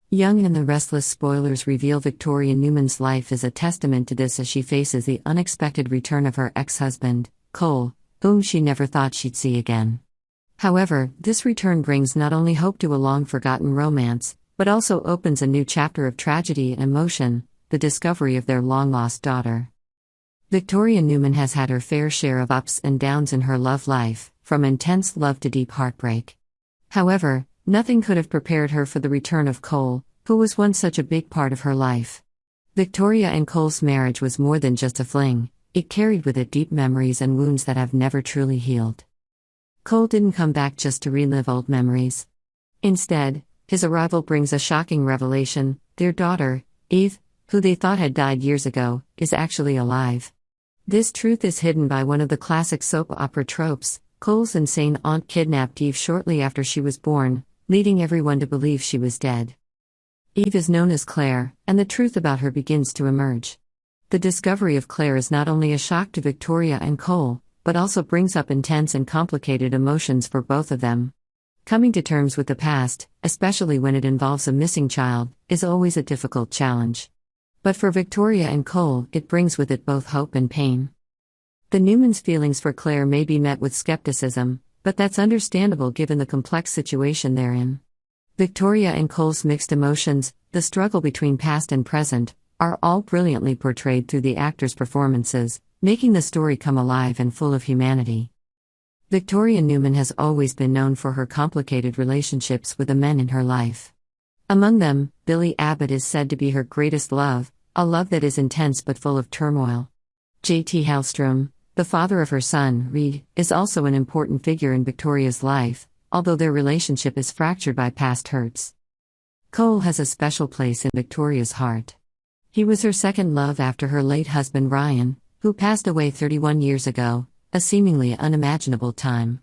Young and the Restless spoilers reveal Victoria Newman's life is a testament to this as she faces the unexpected return of her ex-husband, Cole, whom she never thought she'd see again. However, this return brings not only hope to a long-forgotten romance, but also opens a new chapter of tragedy and emotion, the discovery of their long-lost daughter. Victoria Newman has had her fair share of ups and downs in her love life, from intense love to deep heartbreak. However, nothing could have prepared her for the return of Cole, who was once such a big part of her life. Victoria and Cole's marriage was more than just a fling, it carried with it deep memories and wounds that have never truly healed. Cole didn't come back just to relive old memories. Instead, his arrival brings a shocking revelation: their daughter, Eve, who they thought had died years ago, is actually alive. This truth is hidden by one of the classic soap opera tropes: Cole's insane aunt kidnapped Eve shortly after she was born, leading everyone to believe she was dead. Eve is known as Claire, and the truth about her begins to emerge. The discovery of Claire is not only a shock to Victoria and Cole, but also brings up intense and complicated emotions for both of them. Coming to terms with the past, especially when it involves a missing child, is always a difficult challenge. But for Victoria and Cole, it brings with it both hope and pain. The Newmans' feelings for Claire may be met with skepticism, but that's understandable given the complex situation they're in. Victoria and Cole's mixed emotions, the struggle between past and present, are all brilliantly portrayed through the actors' performances, making the story come alive and full of humanity. Victoria Newman has always been known for her complicated relationships with the men in her life. Among them, Billy Abbott is said to be her greatest love, a love that is intense but full of turmoil. J.T. Hallstrom, the father of her son, Reed, is also an important figure in Victoria's life, although their relationship is fractured by past hurts. Cole has a special place in Victoria's heart. He was her second love after her late husband Ryan, who passed away 31 years ago, a seemingly unimaginable time.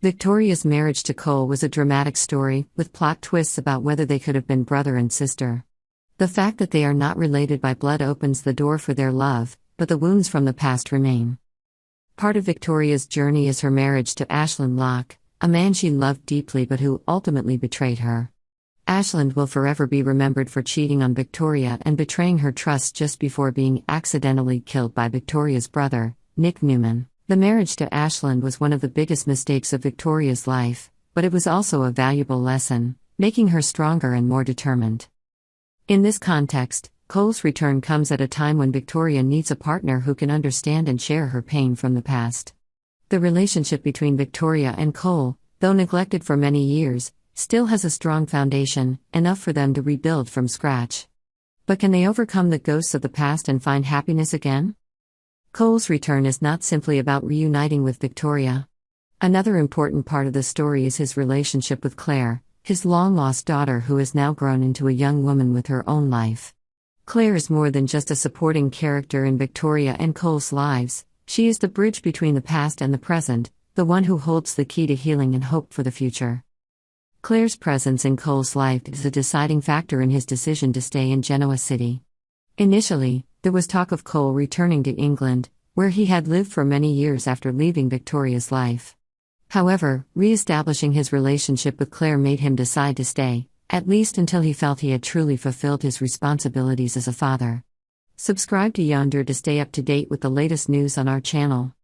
Victoria's marriage to Cole was a dramatic story, with plot twists about whether they could have been brother and sister. The fact that they are not related by blood opens the door for their love, but the wounds from the past remain. Part of Victoria's journey is her marriage to Ashland Locke, a man she loved deeply but who ultimately betrayed her. Ashland will forever be remembered for cheating on Victoria and betraying her trust just before being accidentally killed by Victoria's brother, Nick Newman. The marriage to Ashland was one of the biggest mistakes of Victoria's life, but it was also a valuable lesson, making her stronger and more determined. In this context, Cole's return comes at a time when Victoria needs a partner who can understand and share her pain from the past. The relationship between Victoria and Cole, though neglected for many years, still has a strong foundation, enough for them to rebuild from scratch. But can they overcome the ghosts of the past and find happiness again? Cole's return is not simply about reuniting with Victoria. Another important part of the story is his relationship with Claire, his long-lost daughter who has now grown into a young woman with her own life. Claire is more than just a supporting character in Victoria and Cole's lives, she is the bridge between the past and the present, the one who holds the key to healing and hope for the future. Claire's presence in Cole's life is a deciding factor in his decision to stay in Genoa City. Initially, there was talk of Cole returning to England, where he had lived for many years after leaving Victoria's life. However, re-establishing his relationship with Claire made him decide to stay, at least until he felt he had truly fulfilled his responsibilities as a father. Subscribe to Yonder to stay up to date with the latest news on our channel.